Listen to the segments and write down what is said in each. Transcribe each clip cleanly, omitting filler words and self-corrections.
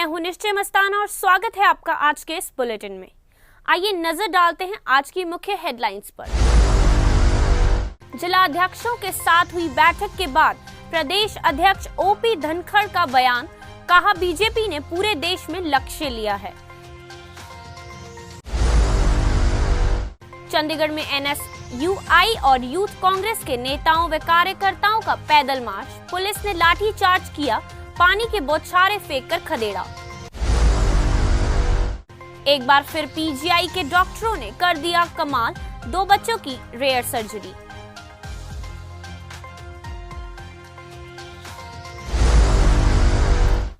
मैं हूं निश्चय मस्ताना और स्वागत है आपका आज के इस बुलेटिन में। आइए नजर डालते हैं आज की मुख्य हेडलाइंस पर। जिला अध्यक्षों के साथ हुई बैठक के बाद प्रदेश अध्यक्ष ओपी धनखड़ का बयान, कहा बीजेपी ने पूरे देश में लक्ष्य लिया है। चंडीगढ़ में एनएसयूआई और यूथ कांग्रेस के नेताओं व कार्यकर्ताओं का पैदल मार्च, पुलिस ने लाठीचार्ज किया, पानी के बौछारे फेंककर खदेड़ा। एक बार फिर पीजीआई के डॉक्टरों ने कर दिया कमाल, 2 बच्चों की रेयर सर्जरी।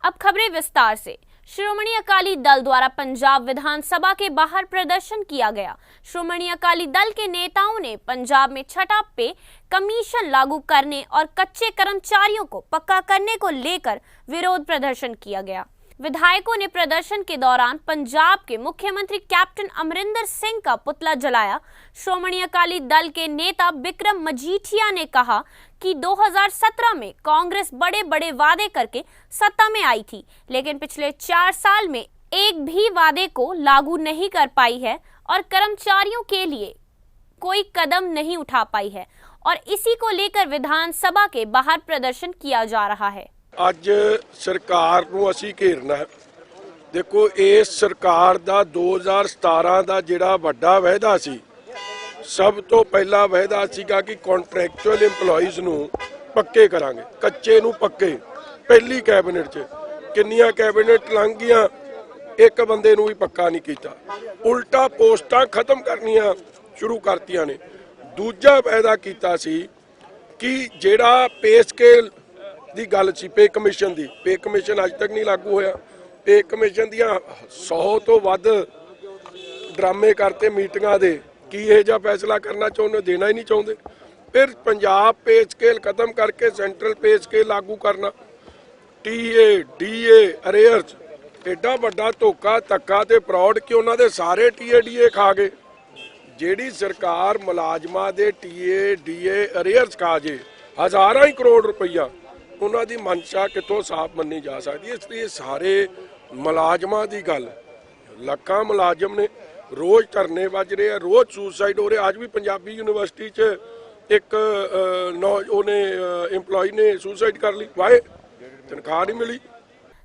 अब खबरें विस्तार से। श्रोमणी अकाली दल द्वारा पंजाब विधानसभा के बाहर प्रदर्शन किया गया। श्रोमणी अकाली दल के नेताओं ने पंजाब में छठा पे कमीशन लागू करने और कच्चे कर्मचारियों को पक्का करने को लेकर विरोध प्रदर्शन किया गया। विधायकों ने प्रदर्शन के दौरान पंजाब के मुख्यमंत्री कैप्टन अमरिंदर सिंह का पुतला जलाया। श्रोमणी अकाली दल के नेता बिक्रम मजीठिया ने कहा कि 2017 में कांग्रेस बड़े बड़े वादे करके सत्ता में आई थी, लेकिन पिछले 4 साल में एक भी वादे को लागू नहीं कर पाई है और कर्मचारियों के लिए कोई कदम नहीं उठा पाई है और इसी को लेकर विधानसभा के बाहर प्रदर्शन किया जा रहा है। ਅੱਜ ਸਰਕਾਰ ਨੂੰ ਅਸੀਂ ਘੇਰਨਾ ਹੈ। ਦੇਖੋ ਇਸ ਸਰਕਾਰ ਦਾ 2017 ਦਾ ਜਿਹੜਾ ਵੱਡਾ ਵਾਅਦਾ ਸੀ, ਸਭ ਤੋਂ ਪਹਿਲਾ ਵਾਅਦਾ ਸੀਗਾ ਕਿ ਕੰਟਰੈਕਚੁਅਲ EMPLOYEES ਨੂੰ ਪੱਕੇ ਕਰਾਂਗੇ, ਕੱਚੇ ਨੂੰ ਪੱਕੇ। ਪਹਿਲੀ ਕੈਬਨਿਟ 'ਚ ਕਿੰਨੀਆਂ ਕੈਬਨਿਟ ਲੰਘ ਗਈਆਂ, ਇੱਕ ਬੰਦੇ ਨੂੰ ਵੀ ਪੱਕਾ ਨਹੀਂ ਕੀਤਾ। ਉਲਟਾ ਪੋਸਟਾਂ ਖਤਮ ਕਰਨੀਆਂ ਸ਼ੁਰੂ ਕਰਤੀਆਂ ਨੇ। ਦੂਜਾ ਵਾਅਦਾ ਕੀਤਾ ਸੀ ਕਿ ਜਿਹੜਾ ਪੇ ਸਕੇਲ ਦੀ ਗੱਲ ਸੀ, पे कमीशन ਦੀ, पे कमीशन ਅੱਜ ਤੱਕ ਨਹੀਂ ਲਾਗੂ ਹੋਇਆ। पे कमीशन ਦੀਆਂ 100 ਤੋਂ ਵੱਧ ਡਰਾਮੇ ਕਰਤੇ ਮੀਟਿੰਗਾਂ ਦੇ, ਕੀ ਇਹ ਜਿਹਾ ਫੈਸਲਾ ਕਰਨਾ ਚਾਹੁੰਦੇ, ਦੇਣਾ ਹੀ ਨਹੀਂ ਚਾਹੁੰਦੇ। ਫਿਰ ਪੰਜਾਬ पे स्केल ਖਤਮ ਕਰਕੇ ਸੈਂਟਰਲ पे स्केल ਲਾਗੂ ਕਰਨਾ, टीए DA ਅਰੇਅਰਸ, ਐਡਾ ਵੱਡਾ ਧੋਖਾ ਧੱਕਾ ਤੇ ਫਰਾਡ ਕਿ ਉਹਨਾਂ ਦੇ ਸਾਰੇ TA DA ਖਾ ਗਏ। ਜਿਹੜੀ ਸਰਕਾਰ ਮੁਲਾਜ਼ਮਾਂ ਦੇ TA DA ਅਰੇਅਰਸ ਖਾ ਜੇ ਹਜ਼ਾਰਾਂ ਹੀ ਕਰੋੜ ਰੁਪਈਆ, ਉਹਨਾਂ ਦੀ ਮਨਸ਼ਾ ਕਿੱਥੋਂ ਸਾਫ਼ ਮੰਨੀ ਜਾ ਸਕਦੀ ਹੈ। ਇਸ ਲਈ ਸਾਰੇ ਮੁਲਾਜ਼ਮਾਂ ਦੀ ਗੱਲ, ਲੱਖਾਂ ਮੁਲਾਜ਼ਮ ਨੇ, ਰੋਜ਼ ਧਰਨੇ ਵੱਜ ਰਹੇ ਆ, ਰੋਜ਼ ਸੁਸਾਈਡ ਹੋ ਰਿਹਾ। ਅੱਜ ਵੀ ਪੰਜਾਬੀ यूनिवर्सिटी 'ਚ ਇੱਕ ਉਹਨੇ EMPLOYE ने सुसाइड कर ली, वाहे तनख्वाह नहीं मिली।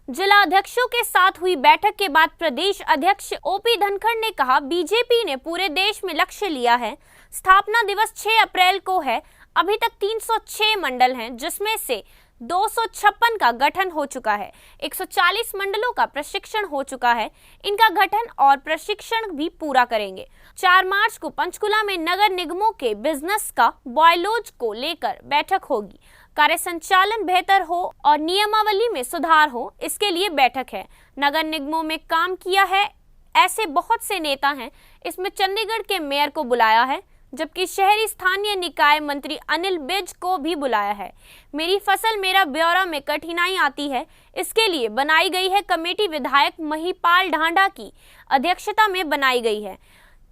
जिला अध्यक्षों के साथ हुई बैठक के बाद प्रदेश अध्यक्ष ओपी धनखड़ ने कहा बीजेपी ने पूरे देश में लक्ष्य लिया है। स्थापना दिवस 6 अप्रैल को है। अभी तक 306 मंडल हैं, जिसमें से 256 का गठन हो चुका है। 140 मंडलों का प्रशिक्षण हो चुका है। इनका गठन और प्रशिक्षण भी पूरा करेंगे। 4 मार्च को पंचकुला में नगर निगमों के बिजनेस का बॉयलॉज को लेकर बैठक होगी। कार्य संचालन बेहतर हो और नियमावली में सुधार हो, इसके लिए बैठक है। नगर निगमों में काम किया है ऐसे बहुत से नेता हैं। इसमें चंडीगढ़ के मेयर को बुलाया है, जबकि शहरी स्थानीय निकाय मंत्री अनिल विज को भी बुलाया है। मेरी फसल मेरा ब्यौरा में कठिनाई आती है, इसके लिए बनाई गई है कमेटी। विधायक महिपाल ढांडा की अध्यक्षता में बनाई गई है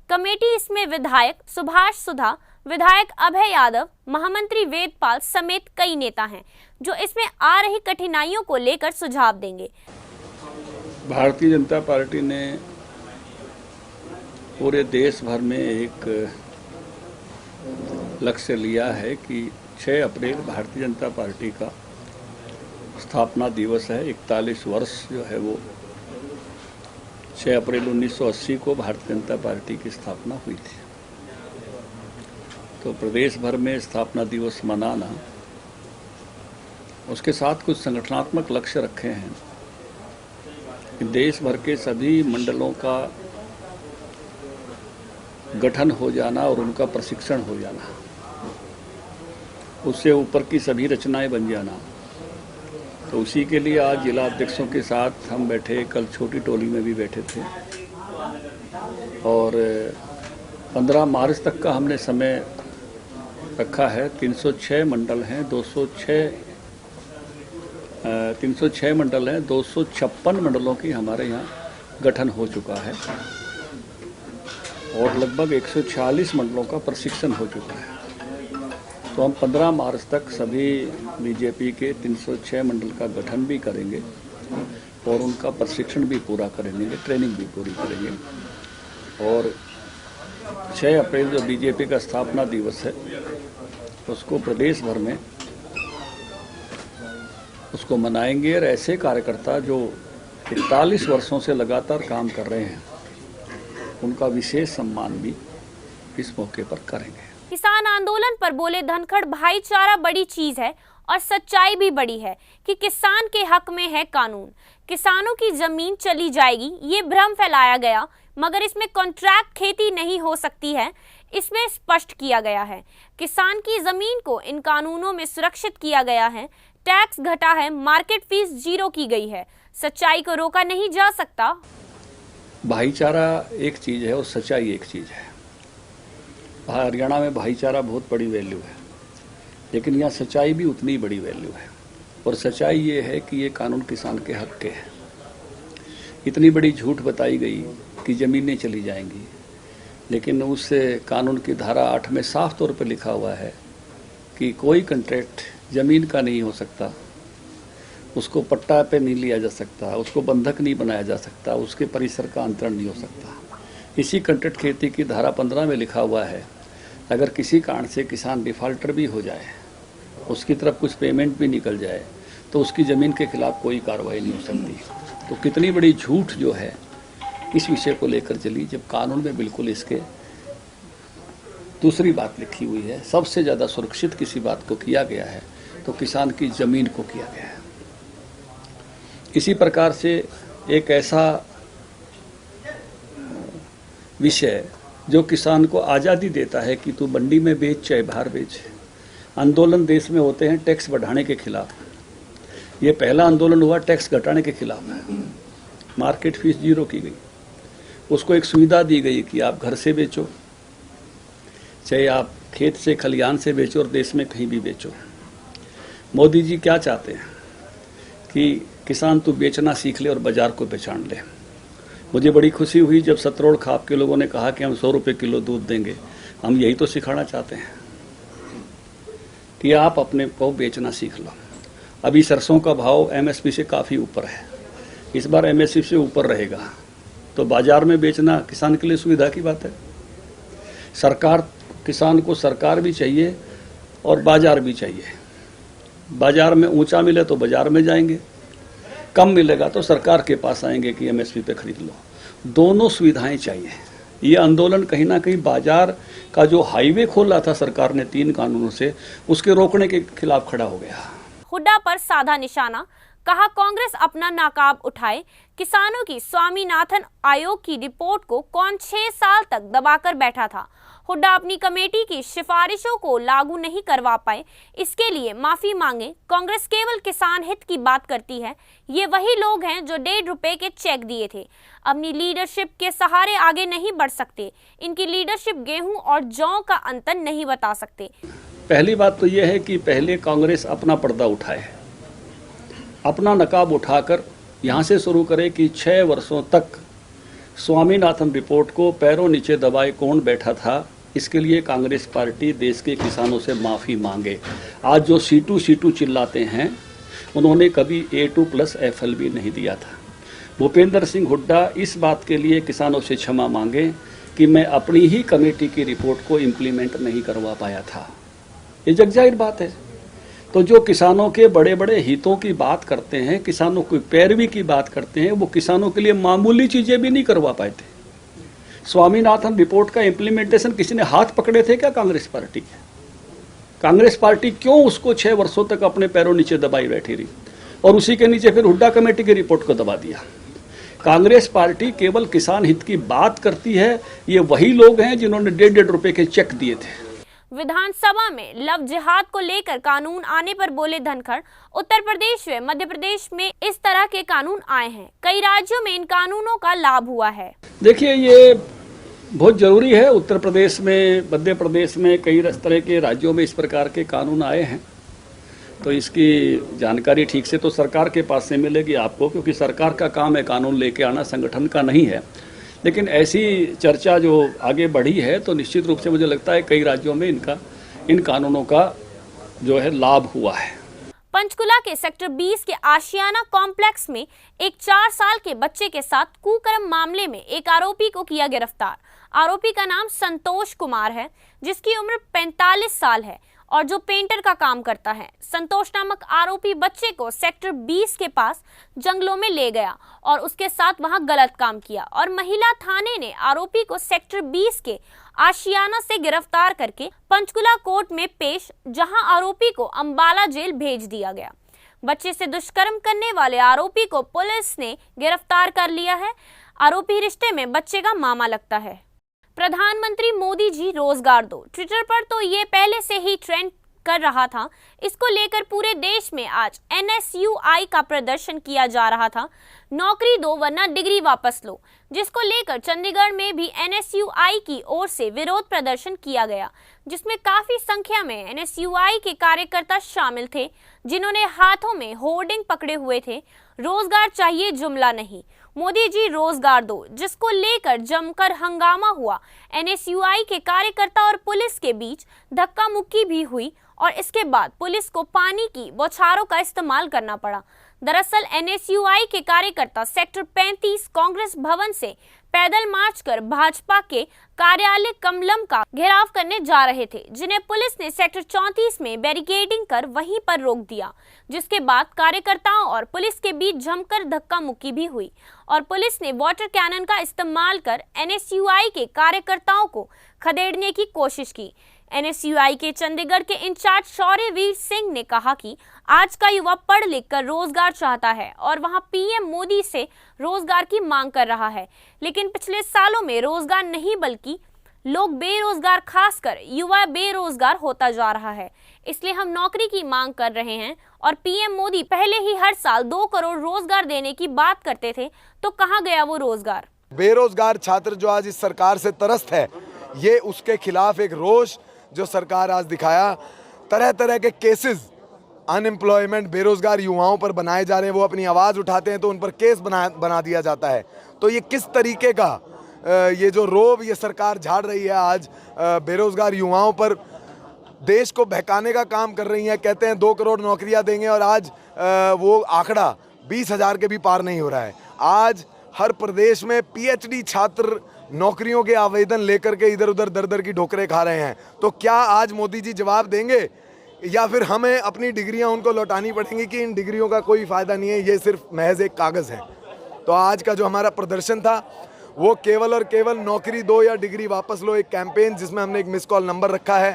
कमेटी। इसमें विधायक सुभाष सुधा, विधायक अभय यादव, महामंत्री वेदपाल समेत कई नेता हैं, जो इसमें आ रही कठिनाइयों को लेकर सुझाव देंगे। भारतीय जनता पार्टी ने पूरे देश भर में एक लक्ष्य लिया है कि 6 अप्रैल भारतीय जनता पार्टी का स्थापना दिवस है। 41 वर्ष जो है वो 6 अप्रैल 1980 को भारतीय जनता पार्टी की स्थापना हुई थी। तो प्रदेश भर में स्थापना दिवस मनाना, उसके साथ कुछ संगठनात्मक लक्ष्य रखे हैं कि देश भर के सभी मंडलों का गठन हो जाना और उनका प्रशिक्षण हो जाना, उससे ऊपर की सभी रचनाएं बन जाना। तो उसी के लिए आज जिला अध्यक्षों के साथ हम बैठे, कल छोटी टोली में भी बैठे थे और 15 मार्च तक का हमने समय रखा है। 306 मंडल हैं, 306 मंडल हैं, 256 मंडलों की हमारे यहाँ गठन हो चुका है और लगभग 140 मंडलों का प्रशिक्षण हो चुका है। तो हम 15 मार्च तक सभी बीजेपी के 306 मंडल का गठन भी करेंगे और उनका प्रशिक्षण भी पूरा करेंगे, ट्रेनिंग भी पूरी करेंगे। और 6 अप्रैल जो बीजेपी का स्थापना दिवस है उसको प्रदेश भर में उसको मनाएंगे। और ऐसे कार्यकर्ता जो 41 वर्षों से लगातार काम कर रहे हैं उनका विशेष सम्मान भी इस मौके पर करेंगे। किसान आंदोलन पर बोले धनखड़, भाईचारा बड़ी चीज है और सच्चाई भी बड़ी है कि किसान के हक में है कानून। किसानों की जमीन चली जाएगी ये भ्रम फैलाया गया, मगर इसमें कॉन्ट्रैक्ट खेती नहीं हो सकती है, इसमें स्पष्ट किया गया है। किसान की जमीन को इन कानूनों में सुरक्षित किया गया है। टैक्स घटा है, मार्केट फीस 0 की गई है। सच्चाई को रोका नहीं जा सकता। भाईचारा एक चीज है और सच्चाई एक चीज है। हरियाणा में भाईचारा बहुत बड़ी वैल्यू है, लेकिन यहाँ सच्चाई भी उतनी बड़ी वैल्यू है। और सच्चाई ये है कि ये कानून किसान के हक के है। इतनी बड़ी झूठ बताई गई कि जमीनें चली जाएंगी, लेकिन उस कानून की धारा 8 में साफ तौर पर लिखा हुआ है कि कोई कॉन्ट्रैक्ट जमीन का नहीं हो सकता, उसको पट्टा पे नहीं लिया जा सकता, उसको बंधक नहीं बनाया जा सकता, उसके परिसर का अंतरण नहीं हो सकता। इसी कॉन्ट्रैक्ट खेती की धारा 15 में लिखा हुआ है अगर किसी कारण से किसान डिफाल्टर भी हो जाए, उसकी तरफ कुछ पेमेंट भी निकल जाए, तो उसकी ज़मीन के खिलाफ कोई कार्रवाई नहीं हो सकती। तो कितनी बड़ी झूठ जो है इस विषय को लेकर चली, जब कानून में बिल्कुल इसके दूसरी बात लिखी हुई है। सबसे ज़्यादा सुरक्षित किसी बात को किया गया है तो किसान की ज़मीन को किया गया है। इसी प्रकार से एक ऐसा विषय जो किसान को आज़ादी देता है कि तू मंडी में बेच चाहे बाहर बेच। आंदोलन देश में होते हैं टैक्स बढ़ाने के खिलाफ, ये पहला आंदोलन हुआ टैक्स घटाने के खिलाफ। मार्केट फीस 0 की गई, उसको एक सुविधा दी गई कि आप घर से बेचो, चाहे आप खेत से खलिहान से बेचो और देश में कहीं भी बेचो। मोदी जी क्या चाहते हैं कि किसान तू बेचना सीख ले और बाजार को पहचान ले। मुझे बड़ी खुशी हुई जब सतरोड़ खाप के लोगों ने कहा कि हम 100 रुपये किलो दूध देंगे। हम यही तो सिखाना चाहते हैं कि आप अपने को बेचना सीख लो। अभी सरसों का भाव एमएसपी से काफ़ी ऊपर है, इस बार एमएसपी से ऊपर रहेगा, तो बाजार में बेचना किसान के लिए सुविधा की बात है। सरकार, किसान को सरकार भी चाहिए और बाजार भी चाहिए। बाजार में ऊंचा मिले तो बाजार में जाएंगे, कम मिलेगा तो सरकार के पास आएंगे कि एमएसपी पे खरीद लो। दोनों सुविधाएं चाहिए। ये आंदोलन कहीं ना कहीं बाजार का जो हाईवे खोला था सरकार ने 3 कानूनों से, उसके रोकने के खिलाफ खड़ा हो गया। हुड्डा पर साधा निशाना, कहा कांग्रेस अपना नाकाब उठाए। किसानों की स्वामीनाथन आयोग की रिपोर्ट को कौन 6 साल तक दबाकर बैठा था। हुड्डा अपनी कमेटी की सिफारिशों को लागू नहीं करवा पाए, इसके लिए माफी मांगे। कांग्रेस केवल किसान हित की बात करती है। ये वही लोग हैं जो 1.5 रुपए के चेक दिए थे, अपनी लीडरशिप के सहारे आगे नहीं बढ़ सकते। इनकी लीडरशिप गेहूं और जौ का अंतर नहीं बता सकते। पहली बात तो यह है कि पहले कांग्रेस अपना पर्दा उठाए, अपना नकाब उठाकर यहाँ से शुरू करे कि 6 वर्षों तक स्वामीनाथन रिपोर्ट को पैरों नीचे दबाए कौन बैठा था। इसके लिए कांग्रेस पार्टी देश के किसानों से माफ़ी मांगे। आज जो सीटू चिल्लाते हैं, उन्होंने कभी A2+ FLB नहीं दिया था। भूपेंद्र सिंह हुड्डा इस बात के लिए किसानों से क्षमा मांगे कि मैं अपनी ही कमेटी की रिपोर्ट को इम्प्लीमेंट नहीं करवा पाया था। ये जग जाहिर बात है। तो जो किसानों के बड़े बड़े हितों की बात करते हैं, किसानों की पैरवी की बात करते हैं, वो किसानों के लिए मामूली चीज़ें भी नहीं करवा पाए थे। स्वामीनाथन रिपोर्ट का इम्प्लीमेंटेशन किसी ने हाथ पकड़े थे क्या? कांग्रेस पार्टी। कांग्रेस पार्टी क्यों उसको 6 वर्षों तक अपने पैरों नीचे दबाई बैठी रही और उसी के नीचे फिर हुड्डा कमेटी की रिपोर्ट को दबा दिया। कांग्रेस पार्टी केवल किसान हित की बात करती है। ये वही लोग हैं जिन्होंने 1.5 रुपए के चेक दिए थे। विधानसभा में लव जिहाद को लेकर कानून आने पर बोले धनखड़, उत्तर प्रदेश व मध्य प्रदेश में इस तरह के कानून आए हैं, कई राज्यों में इन कानूनों का लाभ हुआ है। देखिए, ये बहुत जरूरी है। उत्तर प्रदेश में, मध्य प्रदेश में, कई तरह के राज्यों में इस प्रकार के कानून आए हैं, तो इसकी जानकारी ठीक से तो सरकार के पास से मिलेगी आपको, क्योंकि सरकार का काम है कानून लेके आना, संगठन का नहीं है। लेकिन ऐसी चर्चा जो आगे बढ़ी है तो निश्चित रूप से मुझे लगता है कई राज्यों में इन कानूनों का जो है लाभ हुआ है। पंचकुला के सेक्टर 20 के आशियाना कॉम्प्लेक्स में एक 4 साल के बच्चे के साथ कुकर्म मामले में एक आरोपी को किया गिरफ्तार। आरोपी का नाम संतोष कुमार है, जिसकी उम्र 45 साल है और जो पेंटर का काम करता है। संतोष नामक आरोपी बच्चे को सेक्टर 20 के पास जंगलों में ले गया और उसके साथ वहां गलत काम किया और महिला थाने ने आरोपी को सेक्टर 20 के आशियाना से गिरफ्तार करके पंचकुला कोर्ट में पेश, जहां आरोपी को अंबाला जेल भेज दिया गया। बच्चे से दुष्कर्म करने वाले आरोपी को पुलिस ने गिरफ्तार कर लिया है। आरोपी रिश्ते में बच्चे का मामा लगता है। प्रधानमंत्री मोदी जी रोजगार दो। ट्विटर पर तो ये पहले से ही ट्रेंड कर रहा था। इसको लेकर पूरे देश में आज NSUI का प्रदर्शन किया जा रहा था। नौकरी दो वरना डिग्री वापस लो, जिसको लेकर चंडीगढ़ में भी NSUI की ओर से विरोध प्रदर्शन किया गया, जिसमें काफी संख्या में NSUI के कार्यकर्ता शामिल थे, जिन्होंने हाथों में होर्डिंग पकड़े हुए थे, रोजगार चाहिए जुमला नहीं, मोदी जी रोजगार दो, जिसको लेकर जमकर हंगामा हुआ। NSUI के कार्यकर्ता और पुलिस के बीच धक्का मुक्की भी हुई और इसके बाद पुलिस को पानी की बौछारों का इस्तेमाल करना पड़ा। दरअसल NSUI के कार्यकर्ता सेक्टर 35 कांग्रेस भवन से पैदल मार्च कर भाजपा के कार्यालय कमलम का घेराव करने जा रहे थे, जिन्हें पुलिस ने सेक्टर 34 में बैरिकेडिंग कर वहीं पर रोक दिया, जिसके बाद कार्यकर्ताओं और पुलिस के बीच जमकर धक्का मुक्की भी हुई और पुलिस ने वाटर कैनन का इस्तेमाल कर NSUI के कार्यकर्ताओं को खदेड़ने की कोशिश की। NSUI के चंडीगढ़ के इंचार्ज शौर्यवीर सिंह ने कहा कि आज का युवा पढ़ लिख कर रोजगार चाहता है और वहां PM मोदी से रोजगार की मांग कर रहा है, लेकिन पिछले सालों में रोजगार नहीं बल्कि लोग बेरोजगार, खासकर युवा बेरोजगार होता जा रहा है। इसलिए हम नौकरी की मांग कर रहे हैं और PM मोदी पहले ही हर साल 2 करोड़ रोजगार देने की बात करते थे, तो कहां गया वो रोजगार। बेरोजगार छात्र जो आज इस सरकार से त्रस्त है, ये उसके खिलाफ एक रोष जो सरकार आज दिखाया। तरह तरह के केसेस अनएम्प्लॉयमेंट, बेरोजगार युवाओं पर बनाए जा रहे हैं। वो अपनी आवाज़ उठाते हैं तो उन पर केस बना दिया जाता है। तो ये किस तरीके का ये जो रोब ये सरकार झाड़ रही है आज बेरोजगार युवाओं पर, देश को बहकाने का काम कर रही है। कहते हैं 2 करोड़ नौकरियां देंगे और आज वो आंकड़ा 20,000 के भी पार नहीं हो रहा है। आज हर प्रदेश में PhD छात्र नौकरियों के आवेदन लेकर के इधर उधर दर दर की ठोकरें खा रहे हैं। तो क्या आज मोदी जी जवाब देंगे या फिर हमें अपनी डिग्रियां उनको लौटानी पड़ेंगी कि इन डिग्रियों का कोई फ़ायदा नहीं है, ये सिर्फ महज एक कागज़ है। तो आज का जो हमारा प्रदर्शन था वो केवल और केवल नौकरी दो या डिग्री वापस लो एक कैंपेन, जिसमें हमने एक मिस कॉल नंबर रखा है,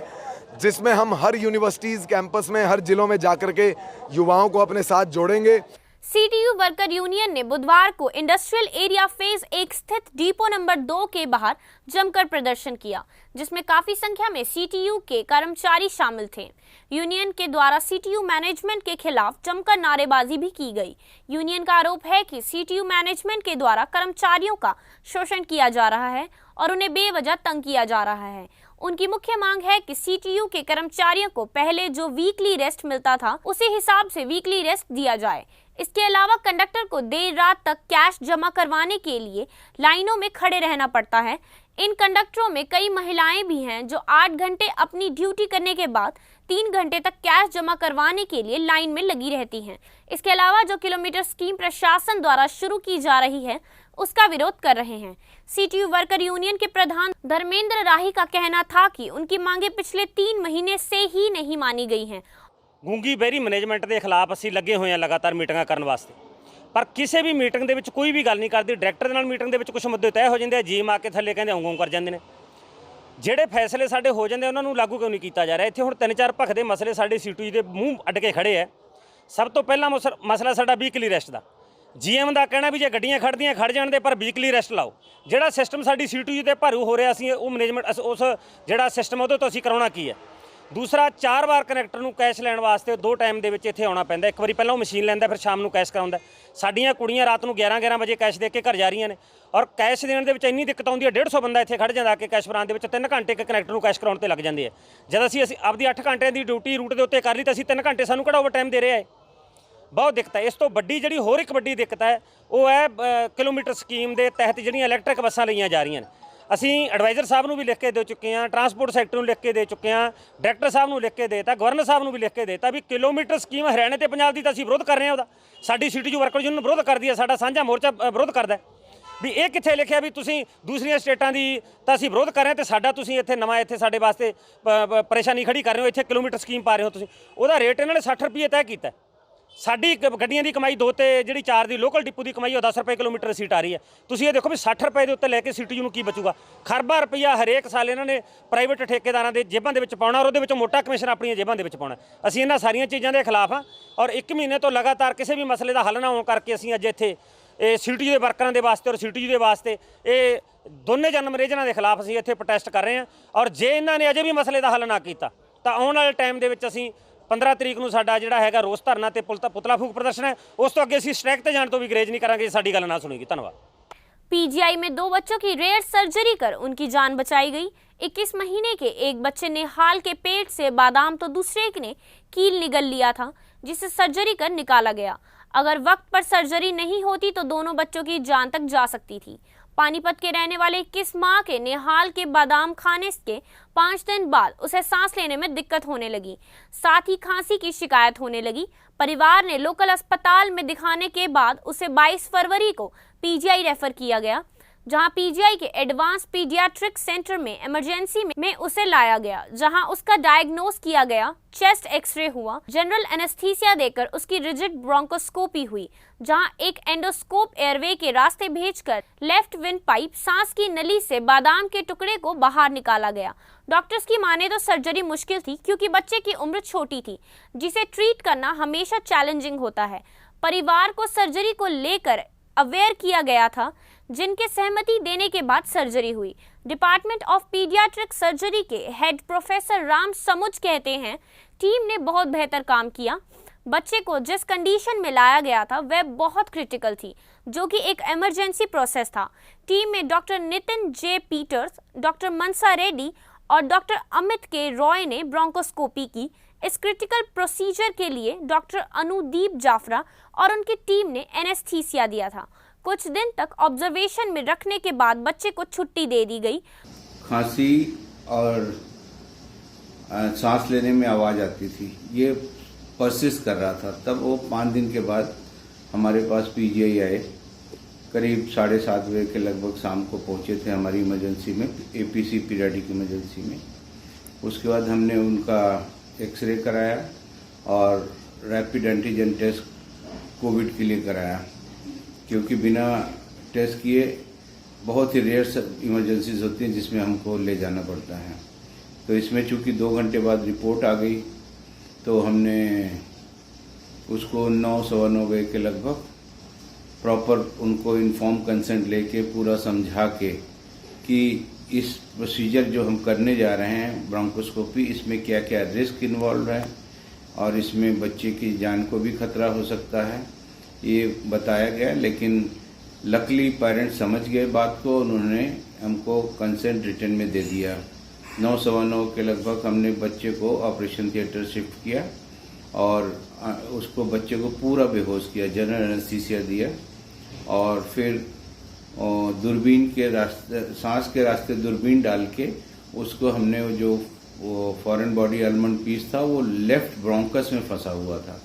जिसमें हम हर यूनिवर्सिटीज़ कैंपस में हर जिलों में जाकर के युवाओं को अपने साथ जोड़ेंगे। CTU वर्कर यूनियन ने बुधवार को इंडस्ट्रियल एरिया फेज 1 स्थित डिपो नंबर 2 के बाहर जमकर प्रदर्शन किया, जिसमें काफी संख्या में CTU के कर्मचारी शामिल थे। यूनियन के द्वारा CTU मैनेजमेंट के खिलाफ जमकर नारेबाजी भी की गई। यूनियन का आरोप है कि CTU मैनेजमेंट के द्वारा कर्मचारियों का शोषण किया जा रहा है और उन्हें बेवजह तंग किया जा रहा है। उनकी मुख्य मांग है कि CTU के कर्मचारियों को पहले जो वीकली रेस्ट मिलता था उसी हिसाब से वीकली रेस्ट दिया जाए। इसके अलावा कंडक्टर को देर रात तक कैश जमा करवाने के लिए लाइनों में खड़े रहना पड़ता है। इन कंडक्टरों में कई महिलाएं भी हैं जो 8 घंटे अपनी ड्यूटी करने के बाद 3 घंटे तक कैश जमा करवाने के लिए लाइन में लगी रहती हैं। इसके अलावा जो किलोमीटर स्कीम प्रशासन द्वारा शुरू की जा रही है उसका विरोध कर रहे हैं। CTU वर्कर यूनियन के प्रधान धर्मेंद्र राही का कहना था कि उनकी मांगे पिछले 3 महीने से ही नहीं मानी गई हैं। गूंगी बहरी मैनेजमेंट के खिलाफ असीं लगे हुए हैं लगातार मीटिंगां करन वास्ते, पर किसी भी मीटिंग दे विच कोई भी गल नहीं करती। डायरैक्टर दे नाल मीटिंग दे विच कुछ मुद्दे तय हो जांदे, जी मार के थल्ले कहंदे औं कर जांदे ने। ਜਿਹੜੇ फैसले साडे हो जाते उन्होंने लागू क्यों नहीं किया जा रहा। इत्थे हुण 3-4 भखदे मसले साडे CTU दे मूँह अड्ड के खड़े है। सब तो पहला मसला साडा वीकली रेस्ट का। GM का कहना भी जे गड्डियां खड़दियां खड़ जाण दे पर वीकली रेस्ट लाओ। जिहड़ा सिस्टम साडी CTU ते भारू हो रहा असीं वो मैनेजमेंट उस जिहड़ा सिस्टम उहदे तो असीं कराउणा की है। दूसरा 4 वार कनैक्टर नूं कैश लैण वास्ते 2 टाइम दे विच इत्थे आउणा पैंदा। एक वारी पहलां वो मशीन लैंदा, फिर शाम नूं कैश कराउंदा। साडीਆਂ कुड़ियां रात नूं 11-11 बजे कैश दे के घर जा रहीਆਂ ने और कैश देण दे विच इंनी दिक्कत आउंदी है। 150 बंदा इत्थे खड़ जांदा कि कैश भराउण दे विच 3 घंटे एक कनैक्टर नूं कैश कराउण ते लग जांदे है। जद असीं आपदी 8 घंटे की ड्यूटी रूट के उत्ते कर ली तो असीं 3 घंटे सानूं किहड़ा ओवर टाइम दे रहा है। बहुत दिक्कत है। इस तो वड्डी जिहड़ी होर एक वड्डी दिक्कत है वो है किलोमीटर स्कीम के तहत जिहड़ियां इलैक्ट्रिक बसां लईआं जा रहीਆਂ ने। ਅਸੀਂ ਐਡਵਾਈਜ਼ਰ ਸਾਹਿਬ ਨੂੰ ਵੀ ਲਿਖ ਕੇ ਦੇ ਚੁੱਕੇ ਹਾਂ, ਟਰਾਂਸਪੋਰਟ ਸੈਕਟਰ ਨੂੰ ਲਿਖ ਕੇ ਦੇ ਚੁੱਕੇ ਹਾਂ, ਡਾਇਰੈਕਟਰ ਸਾਹਿਬ ਨੂੰ ਲਿਖ ਕੇ ਦੇਤਾ, ਗਵਰਨਰ ਸਾਹਿਬ ਨੂੰ ਵੀ ਲਿਖ ਕੇ ਦੇਤਾ ਵੀ ਕਿਲੋਮੀਟਰ ਸਕੀਮ ਹਰਿਆਣੇ ਤੇ ਪੰਜਾਬ ਦੀ ਤਾਂ ਅਸੀਂ ਵਿਰੋਧ ਕਰ ਰਹੇ ਹਾਂ ਉਹਦਾ। ਸਾਡੀ ਸੀਟੀਯੂ ਵਰਕਰ ਯੂਨੀਅਨ ਵਿਰੋਧ ਕਰਦੀ ਹੈ, ਸਾਡਾ ਸਾਂਝਾ ਮੋਰਚਾ ਵਿਰੋਧ ਕਰਦਾ ਹੈ ਵੀ ਇਹ ਕਿੱਥੇ ਲਿਖਿਆ ਵੀ ਤੁਸੀਂ ਦੂਸਰੀਆਂ ਸਟੇਟਾਂ ਦੀ ਤਾਂ ਅਸੀਂ ਵਿਰੋਧ ਕਰ ਰਹੇ ਹਾਂ ਤੇ ਸਾਡਾ ਤੁਸੀਂ ਇੱਥੇ ਨਵਾਂ ਇੱਥੇ ਸਾਡੇ ਵਾਸਤੇ ਪਰੇਸ਼ਾਨੀ ਖੜੀ ਕਰ ਰਹੇ ਹੋ, ਇੱਥੇ ਕਿਲੋਮੀਟਰ ਸਕੀਮ ਪਾ ਰਹੇ ਹੋ ਤੁਸੀਂ। ਉਹਦਾ ਰੇਟ ਇਹਨਾਂ ਨੇ 60 ਰੁਪਏ ਤੈਅ ਕੀਤਾ। ਸਾਡੀ ਗੱਡੀਆਂ ਦੀ ਕਮਾਈ 2 ਤੇ ਜਿਹੜੀ 4 ਦੀ ਲੋਕਲ ਡਿਪੂ ਦੀ ਕਮਾਈ ਉਹ 10 ਰੁਪਏ ਕਿਲੋਮੀਟਰ ਸੀਟ ਆ ਰਹੀ ਹੈ। ਤੁਸੀਂ ਇਹ ਦੇਖੋ ਵੀ 60 ਰੁਪਏ ਦੇ ਉੱਤੇ ਲੈ ਕੇ ਸੀਟੀਯੂ ਨੂੰ ਕੀ ਬਚੂਗਾ। ਖਰਬਾਂ ਰੁਪਈਆ ਹਰੇਕ ਸਾਲ ਇਹਨਾਂ ਨੇ ਪ੍ਰਾਈਵੇਟ ਠੇਕੇਦਾਰਾਂ ਦੇ ਜੇਬਾਂ ਦੇ ਵਿੱਚ ਪਾਉਣਾ ਔਰ ਉਹਦੇ ਵਿੱਚੋਂ ਮੋਟਾ ਕਮਿਸ਼ਨ ਆਪਣੀਆਂ ਜੇਬਾਂ ਦੇ ਵਿੱਚ ਪਾਉਣਾ। ਅਸੀਂ ਇਹਨਾਂ ਸਾਰੀਆਂ ਚੀਜ਼ਾਂ ਦੇ ਖਿਲਾਫ ਹਾਂ ਔਰ 1 ਮਹੀਨੇ ਤੋਂ ਲਗਾਤਾਰ ਕਿਸੇ ਵੀ ਮਸਲੇ ਦਾ ਹੱਲ ਨਾ ਹੋਣ ਕਰਕੇ ਅਸੀਂ ਅੱਜ ਇੱਥੇ ਇਹ ਸੀਟੀਯੂ ਦੇ ਵਰਕਰਾਂ ਦੇ ਵਾਸਤੇ ਔਰ ਸੀਟੀਯੂ ਦੇ ਵਾਸਤੇ ਇਹ ਦੋਨੇ ਜਨਮ ਰੇਜਨਾਂ ਦੇ ਖਿਲਾਫ ਅਸੀਂ ਇੱਥੇ ਪ੍ਰੋਟੈਸਟ ਕਰ ਰਹੇ ਹਾਂ। ਔਰ ਜੇ ਇਹਨਾਂ ਨੇ ਅਜੇ ਵੀ ਮਸਲੇ ਦਾ ਹੱਲ ਨਾ ਕੀਤਾ ਤਾਂ ਆਉਣ ਵਾਲੇ ਟਾਈਮ ਦੇ ਵਿੱਚ ਅਸੀਂ 15 ਤਰੀਕ ਨੂੰ ਸਾਡਾ ਜਿਹੜਾ ਹੈਗਾ ਰੋਸ ਧਰਨਾ ਤੇ ਪੁਤਲਾ ਫੂਕ ਪ੍ਰਦਰਸ਼ਨ ਹੈ, ਉਸ ਤੋਂ ਅੱਗੇ ਅਸੀਂ ਸਟ੍ਰਾਈਕ ਤੇ ਜਾਣ ਤੋਂ ਵੀ ਗਰੇਜ नहीं करेंगे साडी गल ना सुनेगी। धन्यवाद। पीजीआई में 2 बच्चों की रेयर सर्जरी कर उनकी जान बचाई गई। 21 महीने के एक बच्चे ने हाल के पेट से बादाम तो दूसरे ने कील निगल लिया था, जिसे सर्जरी कर निकाला गया। अगर वक्त पर सर्जरी नहीं होती तो दोनों बच्चों की जान तक जा सकती थी। पानीपत के रहने वाले 21 माह के नेहाल के बादाम खाने के 5 दिन बाद उसे सांस लेने में दिक्कत होने लगी, साथ ही खांसी की शिकायत होने लगी। परिवार ने लोकल अस्पताल में दिखाने के बाद उसे 22 फरवरी को पीजीआई रेफर किया गया, जहां पीजीआई के एडवांस पीडियाट्रिक सेंटर में इमरजेंसी में उसे लाया गया, जहां उसका डायग्नोस किया गया, चेस्ट एक्सरे हुआ, जनरल एनेस्थीसिया देकर उसकी रिजिड ब्रोंकोस्कोपी हुई, जहां एक एंडोस्कोप एयरवे के रास्ते भेजकर लेफ्ट विंड पाइप सांस की नली से बादाम के टुकड़े को बाहर निकाला गया। डॉक्टर्स की माने तो सर्जरी मुश्किल थी क्योंकि बच्चे की उम्र छोटी थी, जिसे ट्रीट करना हमेशा चैलेंजिंग होता है। परिवार को सर्जरी को लेकर अवेयर किया गया था, जिनके सहमति देने के बाद सर्जरी हुई। डिपार्टमेंट ऑफ पीडियाट्रिक सर्जरी के हेड प्रोफेसर राम समुज कहते हैं, टीम ने बहुत बेहतर काम किया। बच्चे को जिस कंडीशन में लाया गया था वह बहुत क्रिटिकल थी, जो कि एक इमरजेंसी प्रोसेस था। टीम में डॉक्टर नितिन जे पीटर्स, डॉक्टर मनसा रेड्डी और डॉक्टर अमित के रॉय ने ब्रोंकोस्कोपी की। इस क्रिटिकल प्रोसीजर के लिए डॉक्टर अनुदीप जाफरा और उनकी टीम ने एनेस्थीसिया दिया था। कुछ दिन तक ऑब्जर्वेशन में रखने के बाद बच्चे को छुट्टी दे दी गई। खांसी और सांस लेने में आवाज़ आती थी, ये परसिस्ट कर रहा था। तब वो 5 दिन के बाद हमारे पास पीजीआई आए, करीब 7:30 बजे के लगभग शाम को पहुंचे थे हमारी इमरजेंसी में, एपीसी पीरियाडिक इमरजेंसी में। उसके बाद हमने उनका एक्सरे कराया और रैपिड एंटीजन टेस्ट कोविड के लिए कराया, क्योंकि बिना टेस्ट किए बहुत ही रेयर इमरजेंसीज होती हैं जिसमें हमको ले जाना पड़ता है। तो इसमें चूंकि 2 घंटे बाद रिपोर्ट आ गई तो हमने उसको 9-9:15 बजे के लगभग प्रॉपर उनको इन्फॉर्म कंसेंट लेके पूरा समझा के कि इस प्रोसीजर जो हम करने जा रहे हैं ब्रोंकोस्कोपी, इसमें क्या क्या रिस्क इन्वॉल्व है और इसमें बच्चे की जान को भी खतरा हो सकता है, ये बताया गया। लेकिन लकली पेरेंट्स समझ गए बात को, उन्होंने हमको कंसेंट रिटर्न में दे दिया। 9:15 के लगभग हमने बच्चे को ऑपरेशन थिएटर शिफ्ट किया और उसको बच्चे को पूरा बेहोश किया, जनरल एनेस्थीसिया दिया और फिर दूरबीन के रास्ते, सांस के रास्ते दूरबीन डाल के उसको हमने जो फॉरेन बॉडी एलिमेंट पीस था वो लेफ्ट ब्रोंकस में फंसा हुआ था,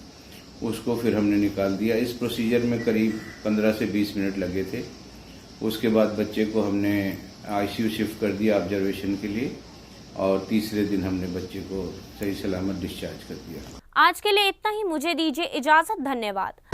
उसको फिर हमने निकाल दिया। इस प्रोसीजर में करीब 15 से 20 मिनट लगे थे। उसके बाद बच्चे को हमने आईसीयू शिफ्ट कर दिया ऑब्जर्वेशन के लिए और तीसरे दिन हमने बच्चे को सही सलामत डिस्चार्ज कर दिया। आज के लिए इतना ही, मुझे दीजिए इजाजत। धन्यवाद।